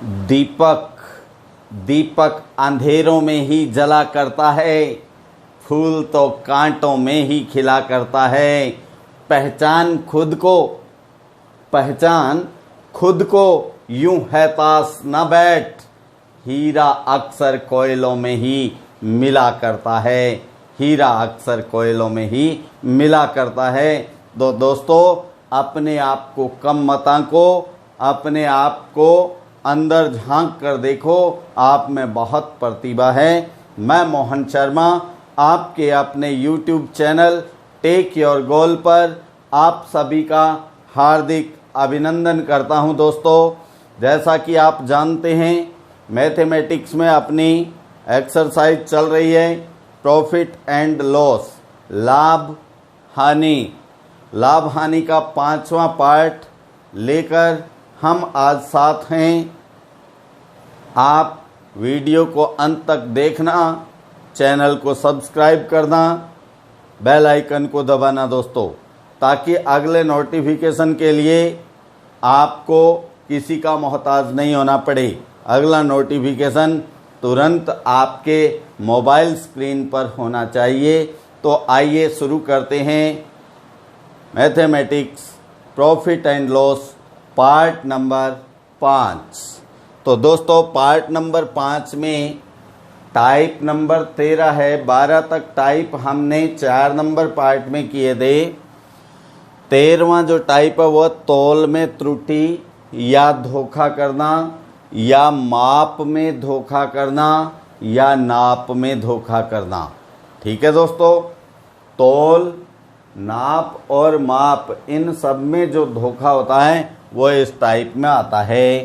दीपक दीपक अंधेरों में ही जला करता है, फूल तो कांटों में ही खिला करता है। पहचान खुद को यूं है पास न बैठ, हीरा अक्सर कोयलों में ही मिला करता है। हीरा अक्सर कोयलों में ही मिला करता है। तो दोस्तों, अपने आप को कम मत आंको, अपने आप को अंदर झांक कर देखो, आप में बहुत प्रतिभा है। मैं मोहन शर्मा आपके अपने YouTube channel take your goal पर आप सभी का हार्दिक अभिनंदन करता हूं। दोस्तों, जैसा कि आप जानते हैं, मैथमेटिक्स में अपनी एक्सरसाइज चल रही है प्रॉफिट एंड लॉस, लाभ हानि का 5वां पार्ट लेकर हम आज साथ हैं। आप वीडियो को अंत तक देखना, चैनल को सब्सक्राइब करना, बेल आइकन को दबाना दोस्तों, ताकि अगले नोटिफिकेशन के लिए आपको किसी का मोहताज नहीं होना पड़े। अगला नोटिफिकेशन तुरंत आपके मोबाइल स्क्रीन पर होना चाहिए। तो आइए शुरू करते हैं mathematics profit and loss part number 5। तो दोस्तों, पार्ट नंबर 5 में टाइप नंबर 13 है। 12 तक टाइप हमने 4 नंबर पार्ट में किए थे। 13वां जो टाइप है वह तौल में त्रुटि या धोखा करना, या माप में धोखा करना, या नाप में धोखा करना। ठीक है दोस्तों, तौल, नाप और माप, इन सब में जो धोखा होता है वो इस टाइप में आता है।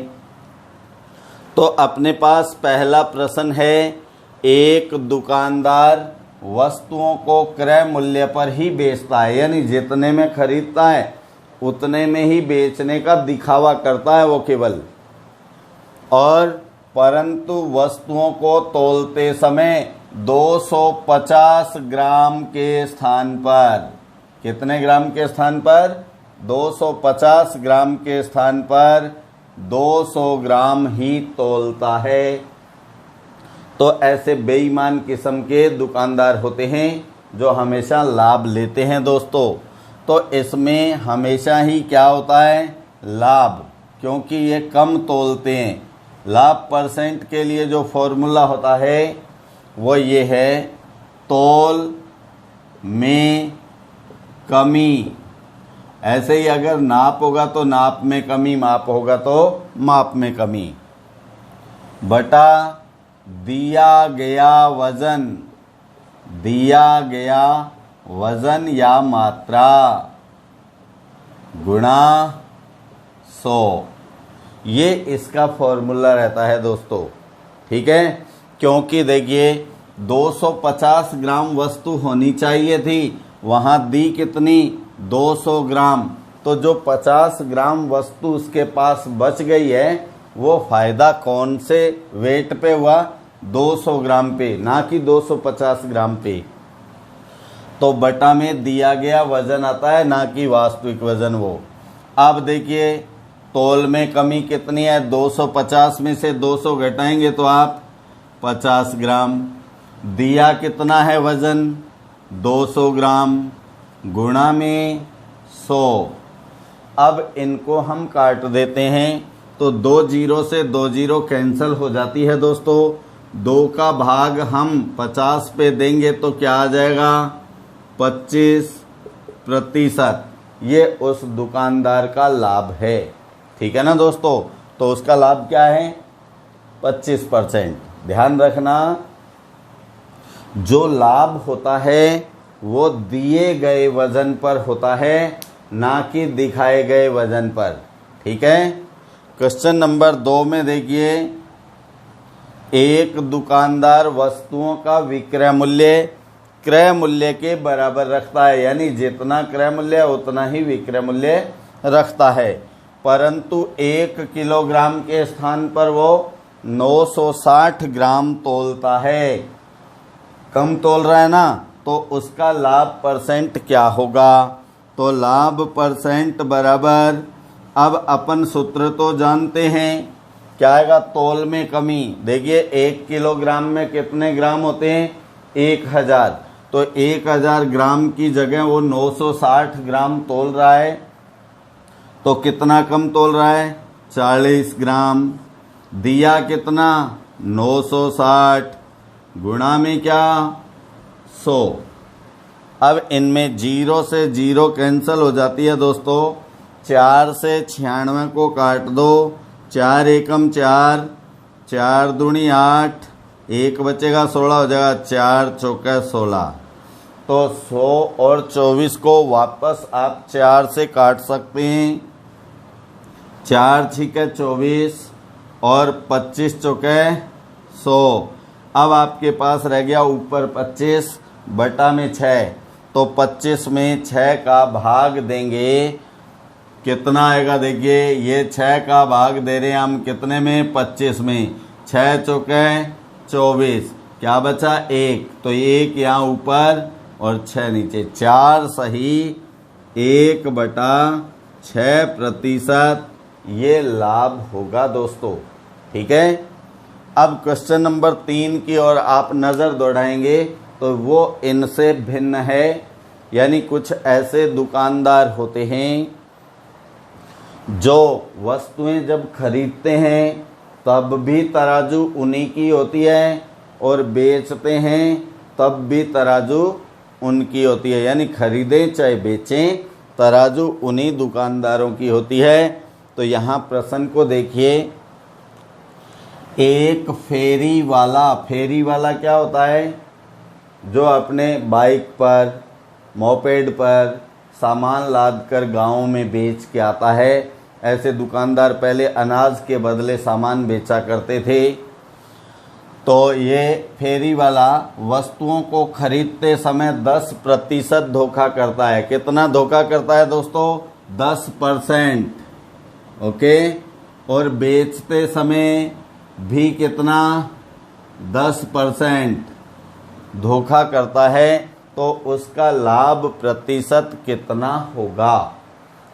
तो अपने पास पहला प्रश्न है, एक दुकानदार वस्तुओं को क्रय मूल्य पर ही बेचता है, यानी जितने में खरीदता है उतने में ही बेचने का दिखावा करता है वो केवल, और परंतु वस्तुओं को तौलते समय 250 ग्राम के स्थान पर, कितने ग्राम के स्थान पर? 250 ग्राम के स्थान पर 200 ग्राम ही तौलता है। तो ऐसे बेईमान किस्म के दुकानदार होते हैं जो हमेशा लाभ लेते हैं दोस्तों। तो इसमें हमेशा ही क्या होता है? लाभ, क्योंकि ये कम तौलते हैं। लाभ परसेंट के लिए जो फॉर्मूला होता है वो ये है, तौल में कमी। ऐसे ही अगर नाप होगा तो नाप में कमी, माप होगा तो माप में कमी, बटा दिया गया वजन या मात्रा गुणा 100। ये इसका फॉर्मूला रहता है दोस्तों। ठीक है, क्योंकि देखिए 250 ग्राम वस्तु होनी चाहिए थी, वहाँ दी कितनी? 200 ग्राम। तो जो 50 ग्राम वस्तु उसके पास बच गई है वो फायदा कौन से वेट पे हुआ? 200 ग्राम पे, ना कि 250 ग्राम पे। तो बटा में दिया गया वजन आता है, ना कि वास्तविक वजन वो। अब देखिए तौल में कमी कितनी है? 250 में से 200 घटाएंगे तो आप 50 ग्राम। दिया कितना है वजन? 200 ग्राम, गुणा में 100। अब इनको हम काट देते हैं तो 2 जीरो से 2 जीरो कैंसिल हो जाती है दोस्तों। 2 का भाग हम 50 पे देंगे तो क्या आ जाएगा? 25%। ये उस दुकानदार का लाभ है। ठीक है ना दोस्तों? तो उसका लाभ क्या है? 25%। ध्यान रखना, जो लाभ होता है वो दिए गए वजन पर होता है, ना कि दिखाए गए वजन पर। ठीक है। क्वेश्चन नंबर 2 में देखिए, एक दुकानदार वस्तुओं का विक्रय मूल्य क्रय मूल्य के बराबर रखता है, यानी जितना क्रय मूल्य है उतना ही विक्रय मूल्य रखता है, परंतु 1 किलोग्राम के स्थान पर वो 960 ग्राम तौलता है। कम तौल रहा है ना, तो उसका लाभ परसेंट क्या होगा? तो लाभ परसेंट बराबर, अब अपन सूत्र तो जानते हैं, क्या आएगा, तौल में कमी। देखिए 1 किलोग्राम में कितने ग्राम होते हैं, 1000। तो 1000 ग्राम की जगह वो 960 ग्राम तौल रहा है, तो कितना कम तौल रहा है, 40 ग्राम। दिया कितना, 960 गुणा में क्या, 100। अब इनमें 0 से 0 कैंसिल हो जाती है दोस्तों। 4 से 96 को काट दो, 4 एकम 4, 4 दूनी 8, 1 बचेगा 16 हो जाएगा, 4 चौके 16। तो 100 और 24 को वापस आप 4 से काट सकते हैं। 4 छिके 24 और 25 चौके 100। अब आपके पास रह गया ऊपर 25 बटा में 6। तो 25 में 6 का भाग देंगे, कितना आएगा, देखिए ये 6 का भाग दे रहे हैं हम कितने में, 25 में। 6 चौके 24, क्या बचा 1, तो 1 यहाँ ऊपर और 6 नीचे। 4 सही 1/6% ये लाभ होगा दोस्तों। ठीक है। अब क्वेश्चन नंबर 3 की ओर आप नज़र दौड़ाएंगे तो वो इनसे भिन्न है। यानी कुछ ऐसे दुकानदार होते हैं जो वस्तुएं जब खरीदते हैं तब भी तराजू उन्हीं की होती है और बेचते हैं तब भी तराजू उनकी होती है। यानी खरीदें चाहे बेचें, तराजू उन्हीं दुकानदारों की होती है। तो यहाँ प्रश्न को देखिए, एक फेरी वाला क्या होता है, जो अपने बाइक पर मोपेड पर सामान लाद कर गाँव में बेच के आता है। ऐसे दुकानदार पहले अनाज के बदले सामान बेचा करते थे। तो ये फेरी वाला वस्तुओं को खरीदते समय 10% धोखा करता है। कितना धोखा करता है दोस्तों, 10%। ओके। और बेचते समय भी कितना, 10% धोखा करता है। तो उसका लाभ प्रतिशत कितना होगा।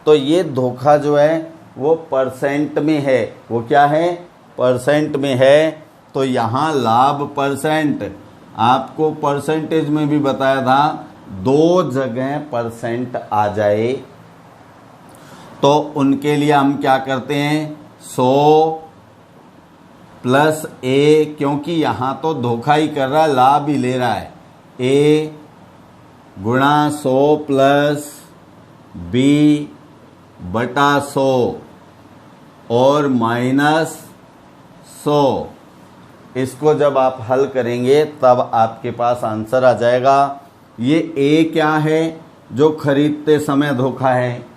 तो ये धोखा जो है वो परसेंट में है। वो क्या है, परसेंट में है। तो यहाँ लाभ परसेंट, आपको परसेंटेज में भी बताया था, 2 जगह परसेंट आ जाए तो उनके लिए हम क्या करते हैं, 100 प्लस A, क्योंकि यहाँ तो धोखा ही कर रहा है, लाभ ही ले रहा है। A गुणा 100 प्लस B बटा 100 और माइनस 100। इसको जब आप हल करेंगे तब आपके पास आंसर आ जाएगा। ये A क्या है, जो खरीदते समय धोखा है।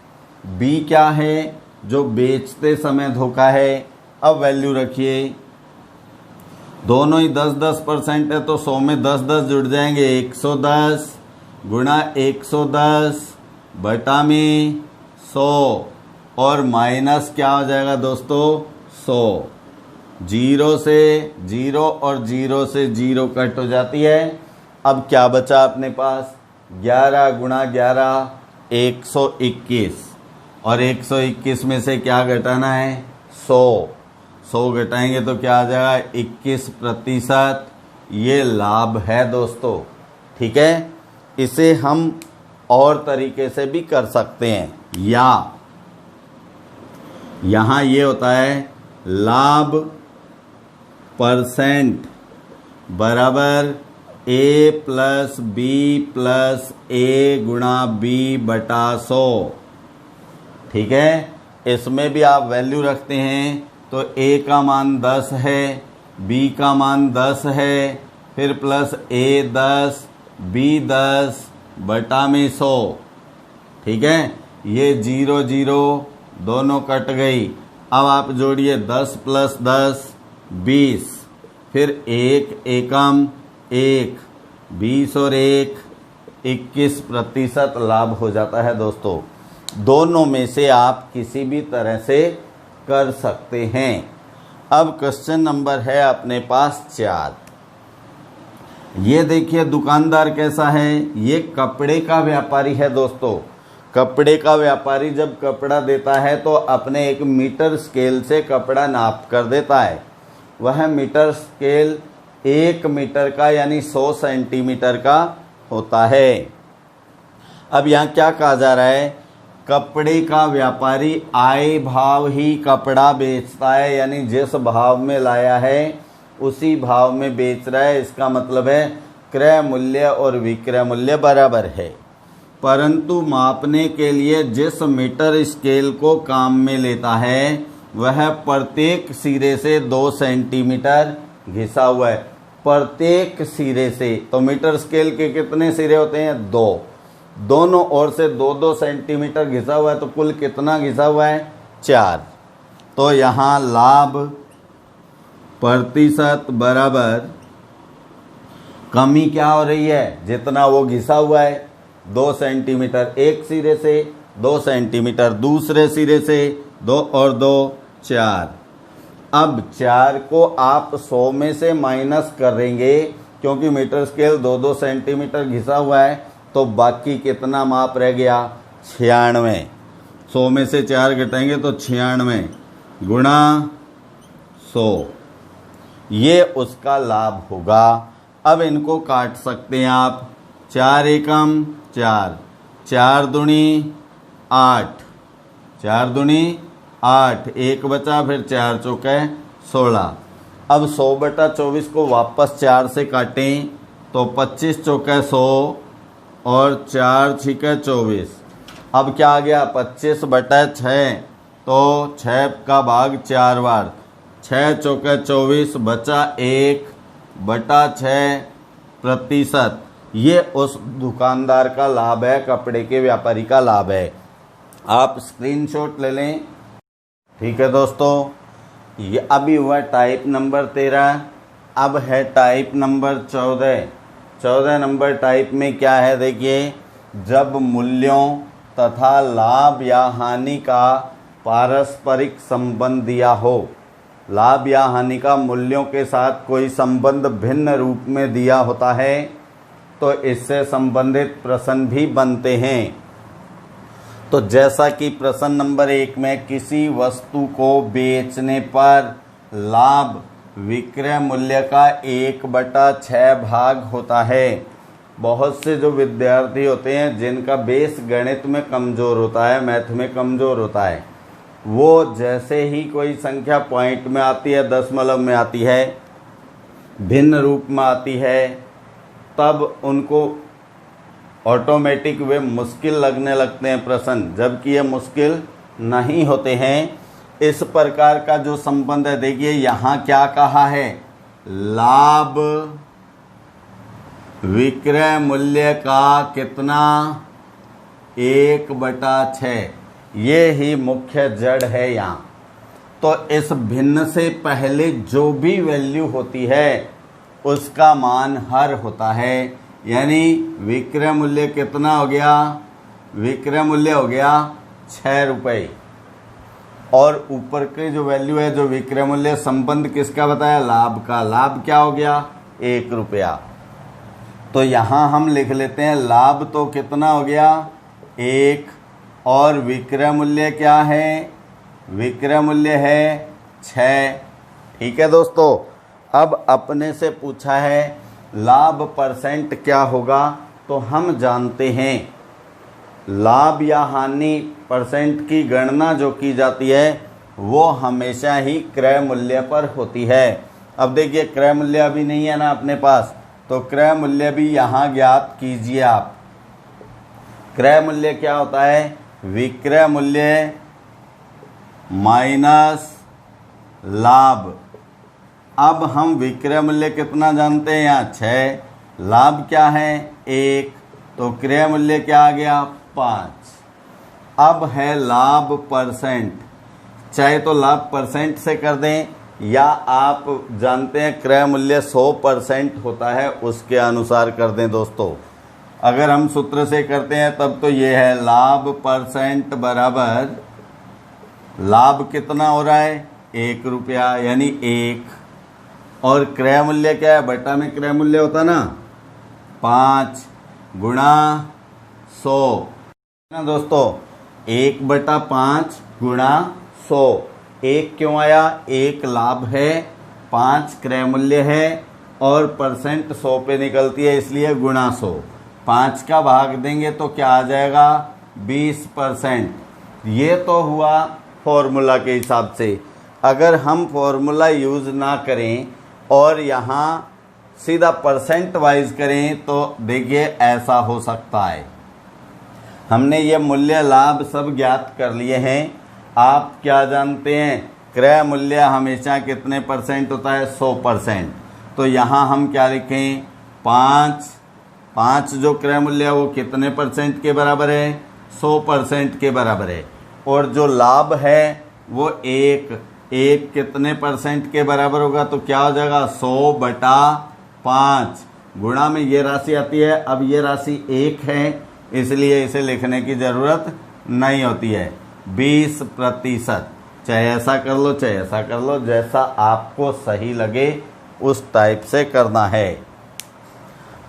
B क्या है, जो बेचते समय धोखा है। अब वैल्यू रखिए, दोनों ही 10-10% है तो 100 में 10-10 जुड़ जाएंगे। 110 गुणा 110 बटा में 100 और माइनस क्या हो जाएगा दोस्तों, 100। 0 से 0 और 0 से 0 कट हो जाती है। अब क्या बचा अपने पास, 11 गुणा 11 121 और 121 में से क्या घटाना है, 100 घटाएंगे तो क्या आ जाएगा, 21%। ये लाभ है दोस्तों। ठीक है। इसे हम और तरीके से भी कर सकते हैं, या यहाँ ये होता है लाभ परसेंट बराबर A plus B plus A गुणा B बटा 100। ठीक है। इसमें भी आप वैल्यू रखते हैं तो A का मान 10 है, B का मान 10 है, फिर प्लस A 10 B 10 बटा में 100। ठीक है। ये 0 0 दोनों कट गई। अब आप जोड़िए 10 प्लस 10 20, फिर 1 एकम 1, 20 और 1 21% लाभ हो जाता है दोस्तों। दोनों में से आप किसी भी तरह से कर सकते हैं। अब क्वेश्चन नंबर है अपने पास 4। ये देखिए दुकानदार कैसा है, ये कपड़े का व्यापारी है दोस्तों। कपड़े का व्यापारी जब कपड़ा देता है तो अपने एक मीटर स्केल से कपड़ा नाप कर देता है। वह मीटर स्केल 1 मीटर का यानी 100 सेंटीमीटर का होता है। अब यहाँ क्या कहा जा रहा है, कपड़े का व्यापारी आय भाव ही कपड़ा बेचता है, यानी जिस भाव में लाया है उसी भाव में बेच रहा है। इसका मतलब है क्रय मूल्य और विक्रय मूल्य बराबर है। परंतु मापने के लिए जिस मीटर स्केल को काम में लेता है वह प्रत्येक सिरे से 2 सेंटीमीटर घिसा हुआ है। प्रत्येक सिरे से, तो मीटर स्केल के कितने सिरे होते हैं, 2, दोनों ओर से 2-2 सेंटीमीटर घिसा हुआ है, तो कुल कितना घिसा हुआ है, 4। तो यहाँ लाभ प्रतिशत बराबर कमी क्या हो रही है, जितना वो घिसा हुआ है 2 सेंटीमीटर एक सिरे से, 2 सेंटीमीटर दूसरे सिरे से, 2 और 2 4। अब 4 को आप 100 में से माइनस करेंगे क्योंकि मीटर स्केल 2-2 सेंटीमीटर घिसा हुआ है, तो बाकी कितना माप रह गया, 96। 100 में से 4 घटाएंगे तो 96 गुणा 100, ये उसका लाभ होगा। अब इनको काट सकते हैं आप, 4 एकम 4, 4 दूनी 8, 4 दूनी 8, 1 बचा, फिर 4 चौके 16। अब 100/24 को वापस 4 से काटें तो 25 चौके 100 और 4 छिके 24। अब क्या आ गया, 25/6, तो 6 का भाग 4 बार, 6 चौके 24, बचा 1/6%। ये उस दुकानदार का लाभ है, कपड़े के व्यापारी का लाभ है। आप स्क्रीनशॉट ले लें। ठीक है दोस्तों, ये अभी हुआ टाइप नंबर 13। अब है टाइप नंबर 14। 14 नंबर टाइप में क्या है, देखिए, जब मूल्यों तथा लाभ या हानि का पारस्परिक संबंध दिया हो। लाभ या हानि का मूल्यों के साथ कोई संबंध भिन्न रूप में दिया होता है तो इससे संबंधित प्रश्न भी बनते हैं। तो जैसा कि प्रश्न नंबर 1 में किसी वस्तु को बेचने पर लाभ विक्रय मूल्य का 1/6 भाग होता है। बहुत से जो विद्यार्थी होते हैं जिनका बेस गणित में कमज़ोर होता है, मैथ में कमज़ोर होता है, वो जैसे ही कोई संख्या पॉइंट में आती है, दशमलव में आती है, भिन्न रूप में आती है, तब उनको ऑटोमेटिक वे मुश्किल लगने लगते हैं प्रश्न, जबकि ये मुश्किल नहीं होते हैं। इस प्रकार का जो संबंध है, देखिए यहाँ क्या कहा है, लाभ विक्रय मूल्य का कितना, 1/6, ये ही मुख्य जड़ है यहाँ। तो इस भिन्न से पहले जो भी वैल्यू होती है उसका मान हर होता है, यानी विक्रय मूल्य कितना हो गया, विक्रय मूल्य हो गया 6 रुपये, और ऊपर के जो वैल्यू है, जो विक्रय मूल्य संबंध किसका बताया, लाभ का, लाभ क्या हो गया, 1 रुपया। तो यहाँ हम लिख लेते हैं, लाभ तो कितना हो गया, 1, और विक्रय मूल्य क्या है, विक्रय मूल्य है 6। ठीक है दोस्तों, अब अपने से पूछा है लाभ परसेंट क्या होगा, तो हम जानते हैं लाभ या हानि परसेंट की गणना जो की जाती है वो हमेशा ही क्रय मूल्य पर होती है। अब देखिए, क्रय मूल्य अभी नहीं है ना अपने पास, तो क्रय मूल्य भी यहाँ ज्ञात कीजिए आप। क्रय मूल्य क्या होता है, विक्रय मूल्य माइनस लाभ। अब हम विक्रय मूल्य कितना जानते हैं, यहाँ 6, लाभ क्या है 1, तो क्रय मूल्य क्या आ गया 5। अब है लाभ परसेंट, चाहे तो लाभ परसेंट से कर दें, या आप जानते हैं क्रय मूल्य 100% होता है, उसके अनुसार कर दें दोस्तों। अगर हम सूत्र से करते हैं तब तो ये है लाभ परसेंट बराबर, लाभ कितना हो रहा है 1 रुपया, यानी 1, और क्रय मूल्य क्या है, बटा में क्रय मूल्य होता ना, 5 गुणा 100, ना दोस्तों, 1/5 गुणा 100। 1 क्यों आया? 1 लाभ है, 5 क्रय मूल्य है और परसेंट 100 पे निकलती है, इसलिए गुणा 100। 5 का भाग देंगे तो क्या आ जाएगा? 20%। ये तो हुआ फॉर्मूला के हिसाब से। अगर हम फॉर्मूला यूज़ ना करें और यहाँ सीधा परसेंट वाइज करें तो देखिए ऐसा हो सकता है। हमने ये मूल्य लाभ सब ज्ञात कर लिए हैं। आप क्या जानते हैं? क्रय मूल्य हमेशा कितने परसेंट होता है? 100%। तो यहाँ हम क्या लिखें? 5 जो क्रय मूल्य है वो कितने परसेंट के बराबर है? 100% के बराबर है। और जो लाभ है वो 1 कितने परसेंट के बराबर होगा? तो क्या हो जाएगा? 100/5 गुणा में ये राशि आती है। अब ये राशि 1 है, इसलिए इसे लिखने की ज़रूरत नहीं होती है। 20%। चाहे ऐसा कर लो चाहे ऐसा कर लो, जैसा आपको सही लगे उस टाइप से करना है।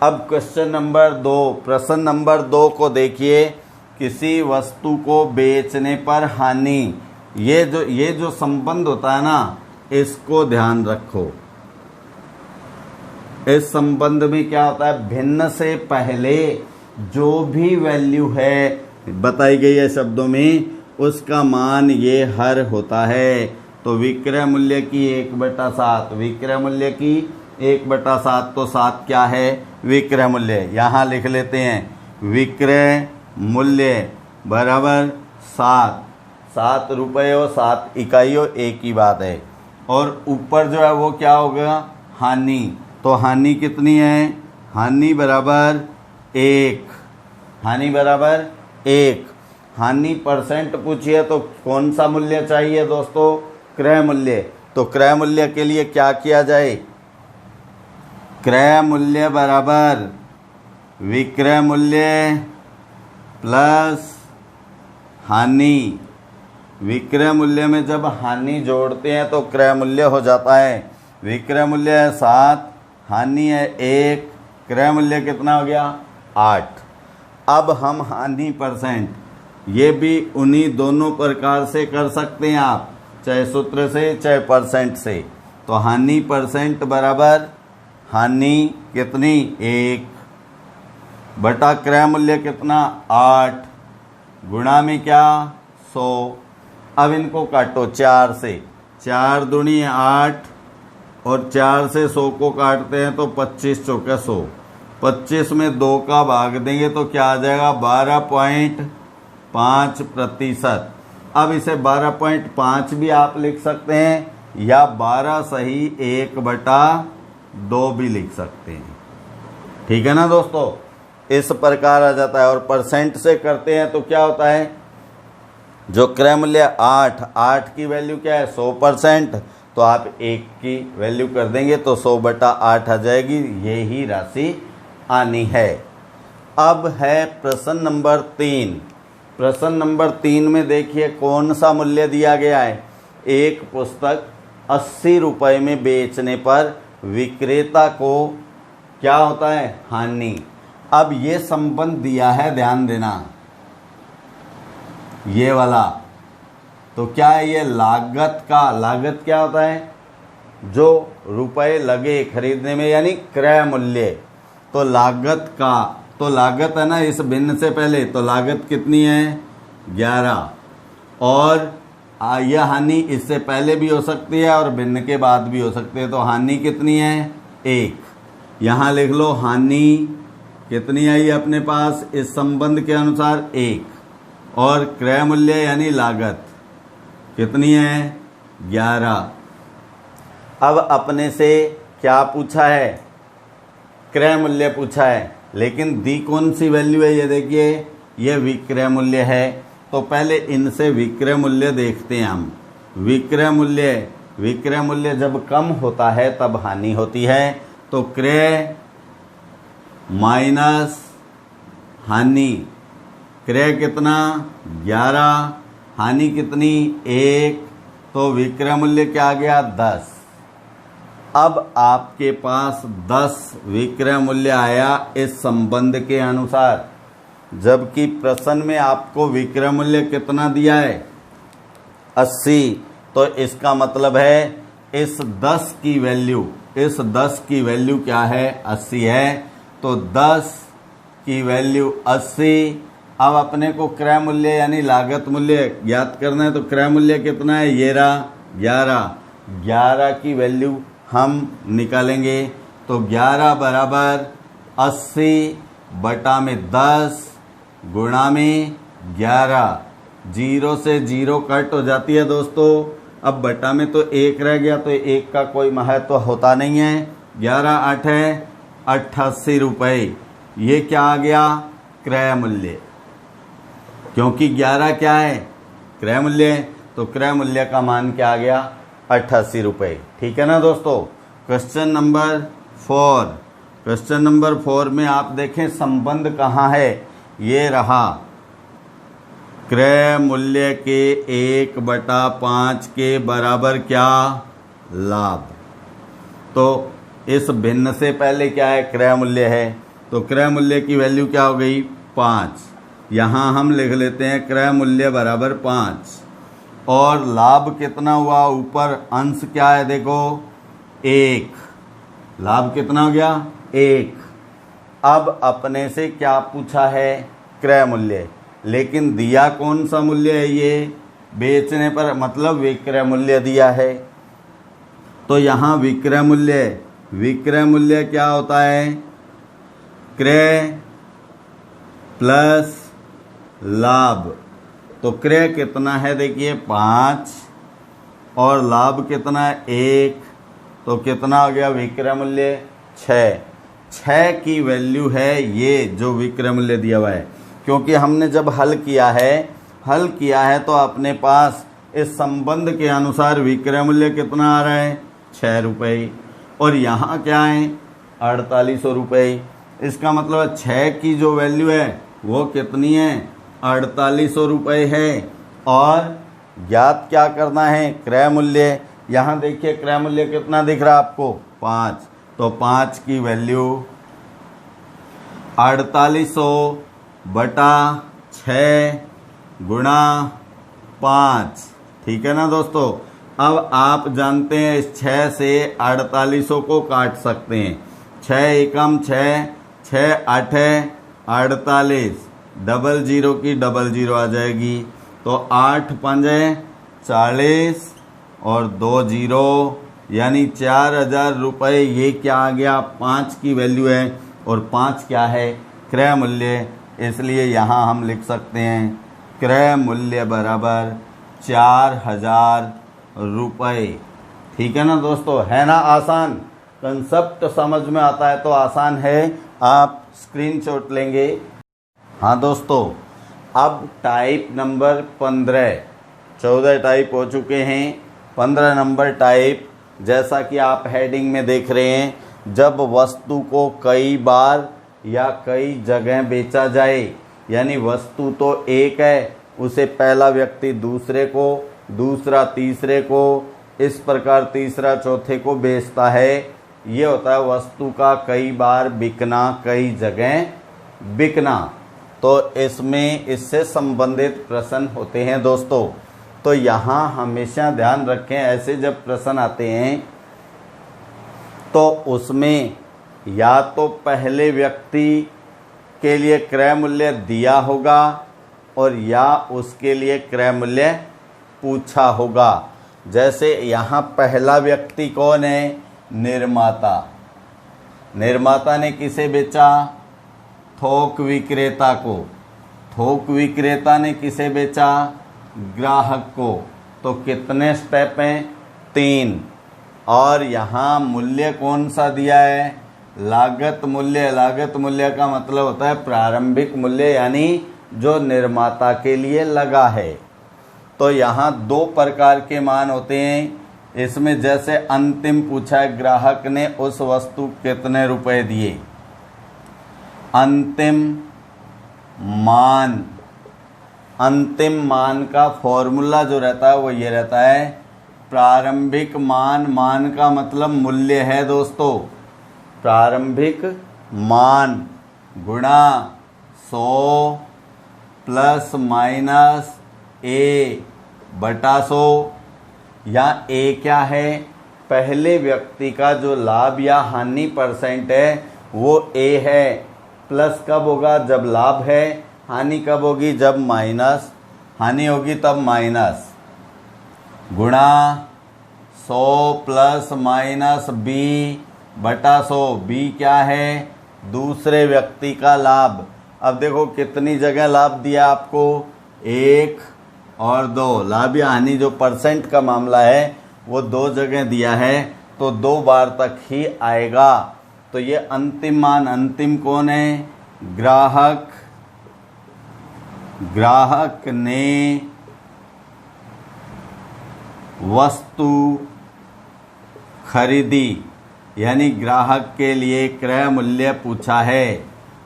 अब क्वेश्चन नंबर 2, प्रश्न नंबर 2 को देखिए। किसी वस्तु को बेचने पर हानि, ये जो संबंध होता है ना, इसको ध्यान रखो। इस संबंध में क्या होता है? भिन्न से पहले जो भी वैल्यू है बताई गई है शब्दों में, उसका मान ये हर होता है। तो विक्रय मूल्य की 1/7, विक्रय मूल्य की 1/7, तो 7 क्या है? विक्रय मूल्य। यहाँ लिख लेते हैं विक्रय मूल्य बराबर 7 रुपये और 7 इकाइयों, एक ही बात है। और ऊपर जो है वो क्या होगा? हानि। तो हानि कितनी है? हानि बराबर 1। हानि बराबर 1। हानि परसेंट पूछिए तो कौन सा मूल्य चाहिए दोस्तों? क्रय मूल्य। तो क्रय मूल्य के लिए क्या किया जाए? क्रय मूल्य बराबर विक्रय मूल्य प्लस हानि। विक्रय मूल्य में जब हानि जोड़ते हैं तो क्रय मूल्य हो जाता है। विक्रय मूल्य है 7, हानि है 1, क्रय मूल्य कितना हो गया? 8। अब हम हानि परसेंट, ये भी उन्हीं दोनों प्रकार से कर सकते हैं आप, चाहे सूत्र से चाहे परसेंट से। तो हानि परसेंट बराबर हानि कितनी? 1 बटा क्रय मूल्य कितना? 8 गुणा में क्या? 100। अब इनको काटो 4 से। 4 दूनी 8 और 4 से 100 को काटते हैं तो 25 चौके 100। 25 में 2 का भाग देंगे तो क्या आ जाएगा? 12.5%। अब इसे 12.5 भी आप लिख सकते हैं या 12 सही 1/2 भी लिख सकते हैं। ठीक है ना दोस्तों? इस प्रकार आ जाता है। और परसेंट से करते हैं तो क्या होता है? जो क्रय मूल्य 8 की वैल्यू क्या है? 100%। तो आप 1 की वैल्यू कर देंगे तो 100/8 आ जाएगी। यही राशि आनी है। अब है प्रश्न नंबर 3। प्रश्न नंबर 3 में देखिए कौन सा मूल्य दिया गया है। एक पुस्तक 80 रुपये में बेचने पर विक्रेता को क्या होता है? हानि। अब ये संबंध दिया है, ध्यान देना, ये वाला। तो क्या है ये? लागत क्या होता है? जो रुपए लगे खरीदने में, यानी क्रय मूल्य। तो लागत है ना इस भिन्न से पहले, तो लागत कितनी है? 11। और यह हानि इससे पहले भी हो सकती है और भिन्न के बाद भी हो सकती है। तो हानि कितनी है? 1। यहाँ लिख लो हानि कितनी आई अपने पास इस संबंध के अनुसार? 1। और क्रय मूल्य यानी लागत कितनी है? 11। अब अपने से क्या पूछा है? क्रय मूल्य पूछा है, लेकिन दी कौन सी वैल्यू है? ये देखिए, ये विक्रय मूल्य है। तो पहले इनसे विक्रय मूल्य देखते हैं हम। विक्रय मूल्य जब कम होता है तब हानि होती है। तो क्रय माइनस हानि। क्रय कितना? 11, हानि कितनी? 1। तो विक्रय मूल्य क्या आ गया? 10। अब आपके पास 10 विक्रय मूल्य आया इस संबंध के अनुसार। जबकि प्रश्न में आपको विक्रय मूल्य कितना दिया है 80। तो इसका मतलब है इस 10 की वैल्यू क्या है 80 है। तो 10 की वैल्यू 80। अब अपने को क्रय मूल्य यानी लागत मूल्य ज्ञात करना है। तो क्रय मूल्य कितना है ये रहा 11 की वैल्यू हम निकालेंगे। तो 11 बराबर 80 बटा में 10 गुणा में 11। 0 से 0 कट हो जाती है दोस्तों। अब बटा में तो 1 रह गया, तो 1 का कोई महत्व होता नहीं है। 11 8 है 88 रुपये। ये क्या आ गया क्रय मूल्य, क्योंकि 11 क्या है क्रय मूल्य। तो क्रय मूल्य का मान क्या आ गया 88 रुपये। ठीक है ना दोस्तों। क्वेश्चन नंबर 4 में आप देखें संबंध कहाँ है, ये रहा क्रय मूल्य के 1/5 के बराबर क्या लाभ। तो इस भिन्न से पहले क्या है क्रय मूल्य है। तो क्रय मूल्य की वैल्यू क्या हो गई 5। यहाँ हम लिख लेते हैं क्रय मूल्य बराबर 5। और लाभ कितना हुआ, ऊपर अंश क्या है देखो 1। लाभ कितना हो गया 1। अब अपने से क्या पूछा है क्रय मूल्य, लेकिन दिया कौन सा मूल्य है, ये बेचने पर मतलब विक्रय मूल्य दिया है। तो यहाँ विक्रय मूल्य क्या होता है क्रय प्लस लाभ। तो क्रय कितना है देखिए 5 और लाभ कितना है 1। तो कितना हो गया विक्रय मूल्य 6 की वैल्यू है ये जो विक्रय मूल्य दिया हुआ है। क्योंकि हमने जब हल किया है तो अपने पास इस संबंध के अनुसार विक्रय मूल्य कितना आ रहा है 6 रुपये और यहाँ क्या है 4800 रुपये। इसका मतलब 6 की जो वैल्यू है वो कितनी है 4800 रुपये है। और ज्ञात क्या करना है क्रय मूल्य। यहाँ देखिए क्रय मूल्य कितना दिख रहा है आपको 5। तो 5 की वैल्यू 4800 बटा 6 गुणा 5। ठीक है ना दोस्तों। अब आप जानते हैं इस 6 से 4800 को काट सकते हैं। 6 एकम 6, 6 8 48, 00 की 00 आ जाएगी। तो 8 5 40 और 2 0 यानी 4000 रुपये। ये क्या आ गया 5 की वैल्यू है और 5 क्या है क्रय मूल्य। इसलिए यहाँ हम लिख सकते हैं क्रय मूल्य बराबर 4000 रुपये। ठीक है ना दोस्तों, है ना आसान। कंसेप्ट समझ में आता है तो आसान है, आप स्क्रीनशॉट लेंगे। हाँ दोस्तों, अब टाइप नंबर 15, 14 टाइप हो चुके हैं। 15 नंबर टाइप, जैसा कि आप हेडिंग में देख रहे हैं, जब वस्तु को कई बार या कई जगह बेचा जाए, यानी वस्तु तो एक है, उसे पहला व्यक्ति दूसरे को, दूसरा तीसरे को, इस प्रकार तीसरा चौथे को बेचता है। ये होता है वस्तु का कई बार बिकना, कई जगह बिकना। तो इसमें इससे संबंधित प्रश्न होते हैं दोस्तों। तो यहाँ हमेशा ध्यान रखें, ऐसे जब प्रश्न आते हैं तो उसमें या तो पहले व्यक्ति के लिए क्रय मूल्य दिया होगा और या उसके लिए क्रय मूल्य पूछा होगा। जैसे यहाँ पहला व्यक्ति कौन है निर्माता। निर्माता ने किसे बेचा थोक विक्रेता को। थोक विक्रेता ने किसे बेचा ग्राहक को। तो कितने स्टेप हैं 3। और यहाँ मूल्य कौन सा दिया है लागत मूल्य। लागत मूल्य का मतलब होता है प्रारंभिक मूल्य, यानी जो निर्माता के लिए लगा है। तो यहाँ 2 प्रकार के मान होते हैं इसमें। जैसे अंतिम पूछा है ग्राहक ने उस वस्तु कितने रुपए दिए। अंतिम मान का फॉर्मूला जो रहता है वो ये रहता है प्रारंभिक मान का मतलब मूल्य है दोस्तों। प्रारंभिक मान गुणा 100 प्लस माइनस ए बटा 100। यहाँ ए क्या है, पहले व्यक्ति का जो लाभ या हानि परसेंट है वो ए है। प्लस कब होगा, जब लाभ है। हानि कब होगी, जब माइनस हानि होगी तब माइनस। गुणा 100 प्लस माइनस बी बटा 100। बी क्या है, दूसरे व्यक्ति का लाभ। अब देखो कितनी जगह लाभ दिया आपको, 1 और 2। लाभ या हानि जो परसेंट का मामला है वो 2 जगह दिया है, तो 2 बार तक ही आएगा। तो ये अंतिम मान, अंतिम कौन है, ग्राहक ने वस्तु खरीदी, यानी ग्राहक के लिए क्रय मूल्य पूछा है,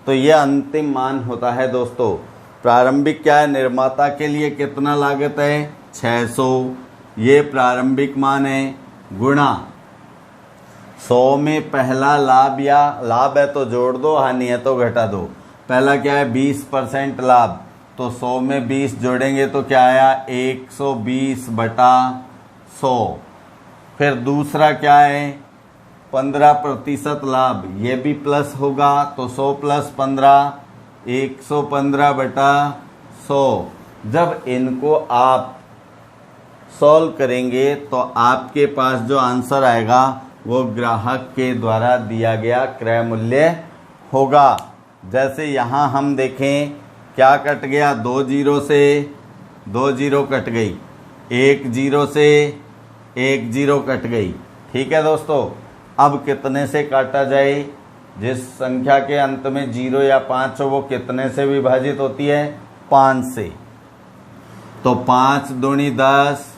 तो यह अंतिम मान होता है दोस्तों। प्रारंभिक क्या है, निर्माता के लिए कितना लागत है, 600, ये प्रारंभिक मान है। गुणा 100 में पहला लाभ, या लाभ है तो जोड़ दो, हानि है तो घटा दो। पहला क्या है, 20% लाभ, तो 100 में 20 जोड़ेंगे तो क्या आया, 120 बटा 100। फिर दूसरा क्या है, 15% लाभ, ये भी प्लस होगा, तो 100 प्लस 15, 115 बटा 100। जब इनको आप सॉल्व करेंगे तो आपके पास जो आंसर आएगा वो ग्राहक के द्वारा दिया गया क्रय मूल्य होगा। जैसे यहाँ हम देखें क्या कट गया, 2 जीरो से 2 जीरो कट गई, 1 जीरो से 1 जीरो कट गई। ठीक है दोस्तों, अब कितने से काटा जाए, जिस संख्या के अंत में 0 या 5 हो वो कितने से विभाजित होती है, 5 से। तो 5 दूनी 10,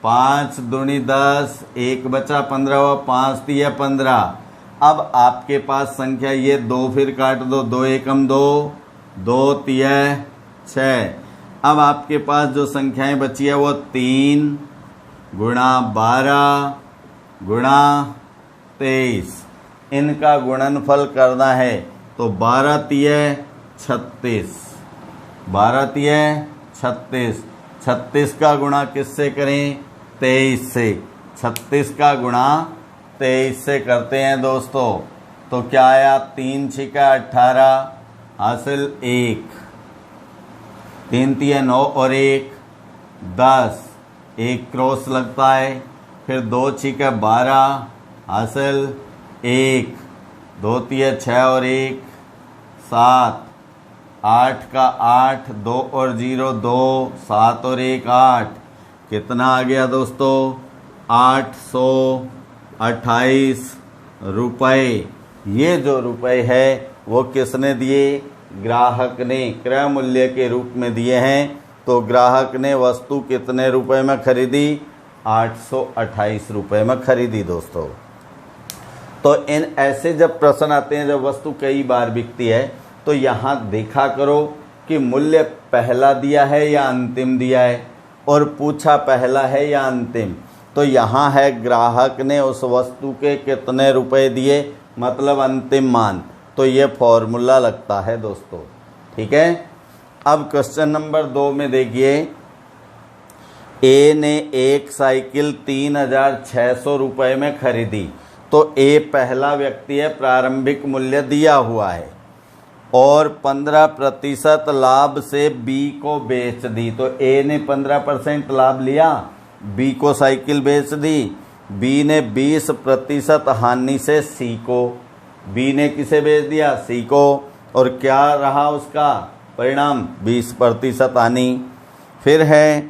5 दूनी 10, 1 बचा 15 हुआ, 5 तिया 15। अब आपके पास संख्या ये 2 फिर काट दो, 2 एकम 2, 2 तिया 6। अब आपके पास जो संख्याएं बची है वो 3 गुणा 12 गुणा 23, इनका गुणनफल करना है। तो 12 तिया 36, 12 तिया 36, 36 का गुणा किससे करें, 23 से। 36 का गुणा 23 से करते हैं दोस्तों, तो क्या आया, 3 छिका 18 हासिल 1, 3 तिया 9 और 1 10, 1 क्रॉस लगता है। फिर 2 छिका 12 हासिल 1, 2 तिया 6 और 1 7, 8 का 8, 2 और 0 2, 7 और 1 8, कितना आ गया दोस्तों, 828 रुपये। ये जो रुपए है वो किसने दिए, ग्राहक ने क्रय मूल्य के रूप में दिए हैं। तो ग्राहक ने वस्तु कितने रुपए में खरीदी, 828 रुपये में खरीदी दोस्तों। तो इन ऐसे जब प्रश्न आते हैं, जब वस्तु कई बार बिकती है, तो यहाँ देखा करो कि मूल्य पहला दिया है या अंतिम दिया है, और पूछा पहला है या अंतिम। तो यहाँ है ग्राहक ने उस वस्तु के कितने रुपए दिए, मतलब अंतिम मान। तो ये फॉर्मूला लगता है दोस्तों। ठीक है, अब क्वेश्चन नंबर 2 में देखिए, ए ने एक साइकिल 3600 रुपये में खरीदी। तो ए पहला व्यक्ति है, प्रारंभिक मूल्य दिया हुआ है, और 15% लाभ से बी को बेच दी। तो ए ने 15% लाभ लिया, बी को साइकिल बेच दी। बी ने 20% हानि से सी को, बी ने किसे बेच दिया, सी को, और क्या रहा उसका परिणाम, 20% हानि। फिर है,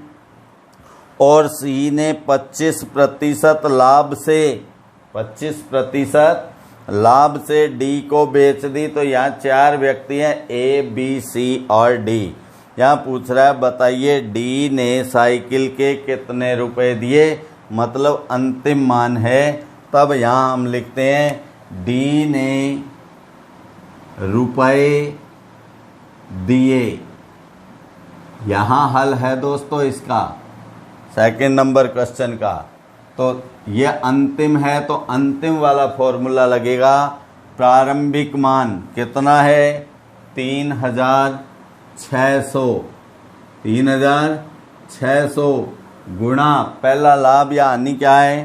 और सी ने 25% लाभ से, 25% लाभ से डी को बेच दी। तो यहाँ 4 व्यक्ति हैं, ए बी सी और डी। यहाँ पूछ रहा है बताइए डी ने साइकिल के कितने रुपए दिए, मतलब अंतिम मान है। तब यहाँ हम लिखते हैं डी ने रुपए दिए। यहाँ हल है दोस्तों इसका, सेकंड नंबर क्वेश्चन का। तो ये अंतिम है, तो अंतिम वाला फॉर्मूला लगेगा। प्रारंभिक मान कितना है, 3600, 3600 गुणा पहला लाभ या हानि क्या है,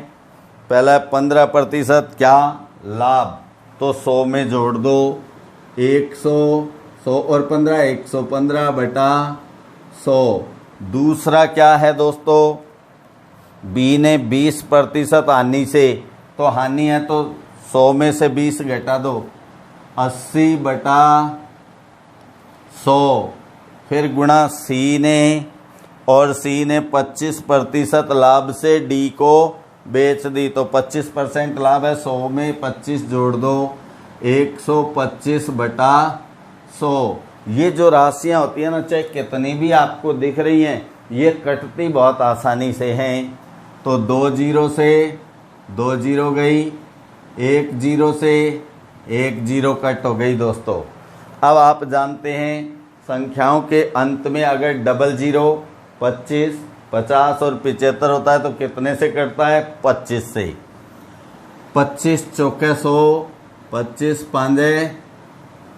पहला 15% क्या लाभ, तो 100 में जोड़ दो 100, 100 और 15 115 बटा 100। दूसरा क्या है दोस्तों, बी ने 20% हानि से, तो हानि है तो 100 में से 20 घटा दो 80 बटा 100, फिर गुणा सी ने, और सी ने 25% लाभ से डी को बेच दी, तो 25% लाभ है, 100 में 25 जोड़ दो 125 बटा 100। ये जो राशियां होती है ना, चाहे कितनी भी आपको दिख रही हैं, ये कटती बहुत आसानी से हैं। तो 2 जीरो से 2 जीरो गई, 1 जीरो से 1 जीरो कट हो गई दोस्तों। अब आप जानते हैं संख्याओं के अंत में अगर डबल जीरो 25, 50 और 75 होता है तो कितने से कटता है, 25 से। 25 चौके 100, 25 पाँजे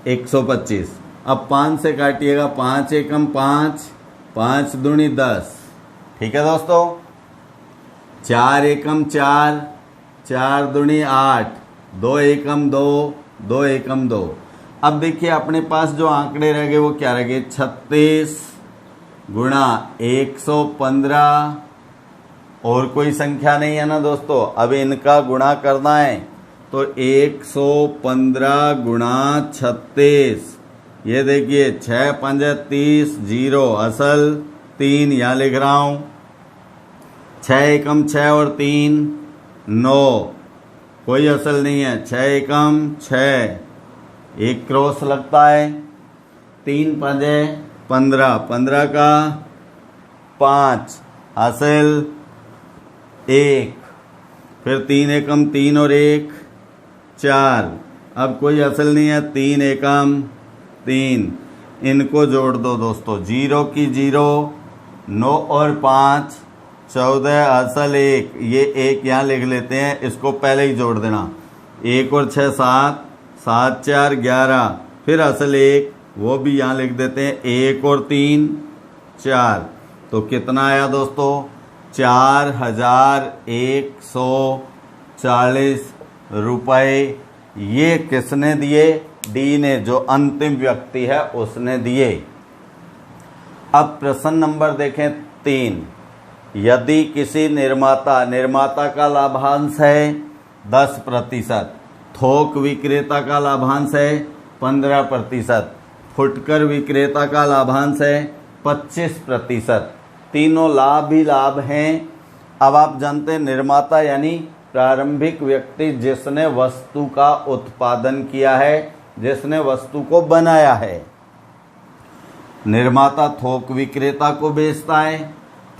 125। अब 5 से काटिएगा, 5 एकम 5, 5 दूनी 10, ठीक है दोस्तों। 4 एकम 4, 4 दूनी 8, 2 एकम 2, 2 एकम 2। अब देखिए अपने पास जो आंकड़े रह गए वो क्या रह गए, 36 गुणा 115, और कोई संख्या नहीं है ना दोस्तों। अब इनका गुणा करना है तो 115 गुणा 36, ये देखिए 6 5 30, 0 असल 3 यहाँ लिख रहा हूँ, 6 एकम 6 और 3 9, कोई असल नहीं है, 6 एकम 6, एक क्रॉस लगता है, 3 5 15, 15 का 5 असल 1, फिर 3 एकम 3 और 1 4, अब कोई असल नहीं है, 3 एकम 3, इनको जोड़ दो दोस्तों, 0 की 0, 9 और 5 14 असल 1, ये 1 यहाँ लिख लेते हैं, इसको पहले ही जोड़ देना, 1 और 6 7, 7 4 11, फिर असल 1 वो भी यहाँ लिख देते हैं, 1 और 3 4, तो कितना आया दोस्तों, 4140 रुपये। ये किसने दिए, डी ने, जो अंतिम व्यक्ति है उसने दिए। अब प्रश्न नंबर देखें 3, यदि किसी निर्माता का लाभांश है 10%, थोक विक्रेता का लाभांश है 15%, फुटकर विक्रेता का लाभांश है 25%, तीनों लाभ ही लाभ हैं। अब आप जानते हैं निर्माता यानी प्रारंभिक व्यक्ति जिसने वस्तु का उत्पादन किया है, जिसने वस्तु को बनाया है। निर्माता थोक विक्रेता को बेचता है,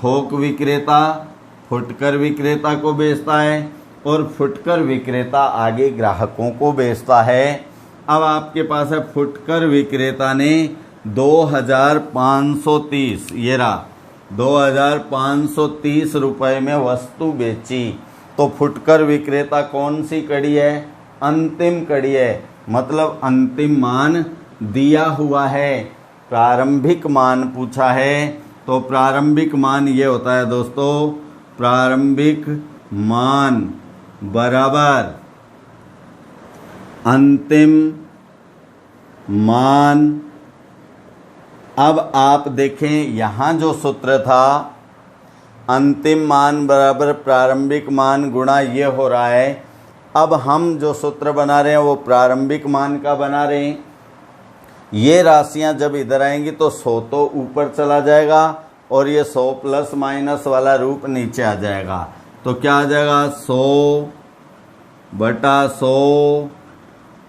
थोक विक्रेता फुटकर विक्रेता को बेचता है, और फुटकर विक्रेता आगे ग्राहकों को बेचता है। अब आपके पास है फुटकर विक्रेता ने 2530, ये रहा 2530 रुपये में वस्तु बेची, तो फुटकर विक्रेता कौन सी कड़ी है, अंतिम कड़ी है, मतलब अंतिम मान दिया हुआ है। प्रारंभिक मान पूछा है, तो प्रारंभिक मान ये होता है दोस्तों, प्रारंभिक मान बराबर अंतिम मान। अब आप देखें यहाँ जो सूत्र था, अंतिम मान बराबर प्रारंभिक मान गुणा ये हो रहा है। अब हम जो सूत्र बना रहे हैं वो प्रारंभिक मान का बना रहे हैं। ये राशियां जब इधर आएंगी तो 100 तो ऊपर चला जाएगा और ये 100 प्लस माइनस वाला रूप नीचे आ जाएगा। तो क्या आ जाएगा, 100 बटा 100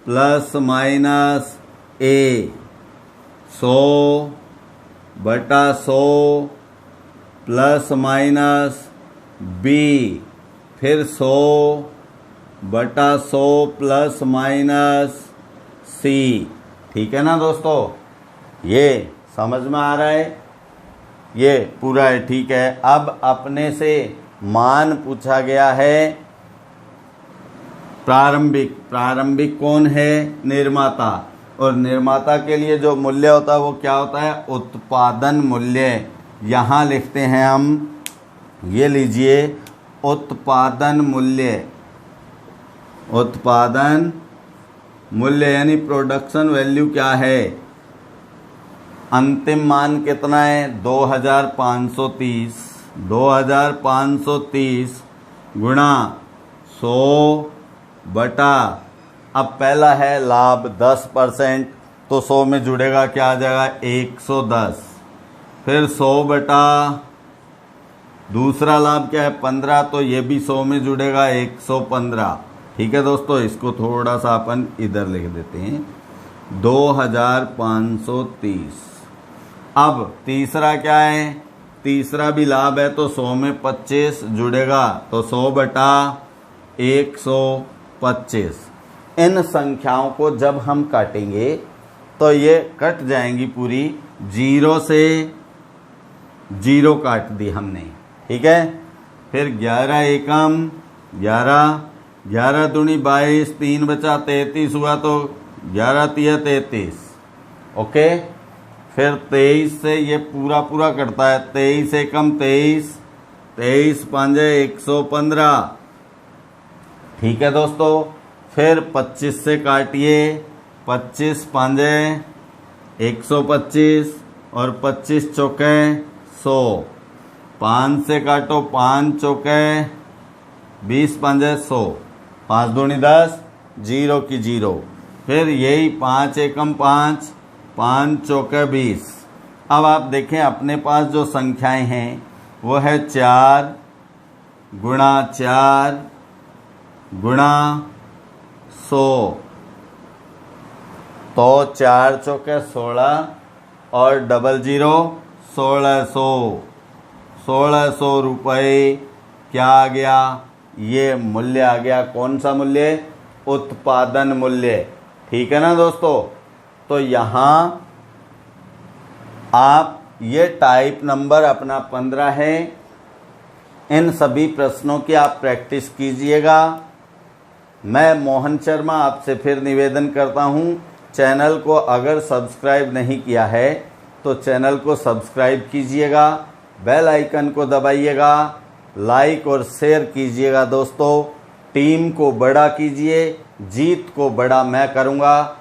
प्लस माइनस ए, 100 बटा 100 प्लस माइनस बी, फिर 100 बटा 100 प्लस माइनस सी। ठीक है ना दोस्तों, ये समझ में आ रहा है, ये पूरा है, ठीक है। अब अपने से मान पूछा गया है प्रारंभिक। प्रारंभिक कौन है, निर्माता। और निर्माता के लिए जो मूल्य होता है वो क्या होता है, उत्पादन मूल्य। यहाँ लिखते हैं हम, ये लीजिए, उत्पादन मूल्य। उत्पादन मूल्य यानी प्रोडक्शन वैल्यू क्या है, अंतिम मान कितना है 2530। 2530 गुणा 100 बटा, अब पहला है लाभ 10%, तो 100 में जुड़ेगा क्या आ जाएगा 110। फिर 100 बटा दूसरा लाभ क्या है 15, तो ये भी 100 में जुड़ेगा 115। ठीक है दोस्तों, इसको थोड़ा सा अपन इधर लिख देते हैं 2530। अब तीसरा क्या है, तीसरा भी लाभ है, तो 100 में 25 जुड़ेगा, तो 100 बटा 125। इन संख्याओं को जब हम काटेंगे तो ये कट जाएंगी पूरी, 0 से 0 काट दी हमने। ठीक है, फिर 11 एकम 11, 11 दूनी 22, 3 बचा 33 हुआ, तो 11 तिया 33। ओके, फिर 23 से ये पूरा पूरा कटता है, 23 एकम 23, 23 पंजे 115। ठीक है दोस्तों, फिर 25 से काटिए, 25 पंजे 125 और 25 चौके 100। 5 से काटो, 5 चौके 20 पंजे 100, 5 दूनी 10, 0 की 0। फिर यही 5 एकम 5, 5 चौके 20। अब आप देखें अपने पास जो संख्याएं हैं वो है 4 गुणा 4 गुणा 100, तो 4 चौके 16 और डबल 0 1600। 1600 रुपये क्या आ गया, ये मूल्य आ गया। कौन सा मूल्य, उत्पादन मूल्य। ठीक है ना दोस्तों, तो यहाँ आप ये टाइप नंबर अपना 15 है। इन सभी प्रश्नों की आप प्रैक्टिस कीजिएगा। मैं मोहन शर्मा आपसे फिर निवेदन करता हूँ, चैनल को अगर सब्सक्राइब नहीं किया है तो चैनल को सब्सक्राइब कीजिएगा, बेल आइकन को दबाइएगा, लाइक और शेयर कीजिएगा दोस्तों। टीम को बड़ा कीजिए, जीत को बड़ा मैं करूँगा।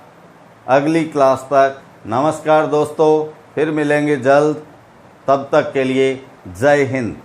अगली क्लास तक नमस्कार दोस्तों, फिर मिलेंगे जल्द। तब तक के लिए जय हिंद।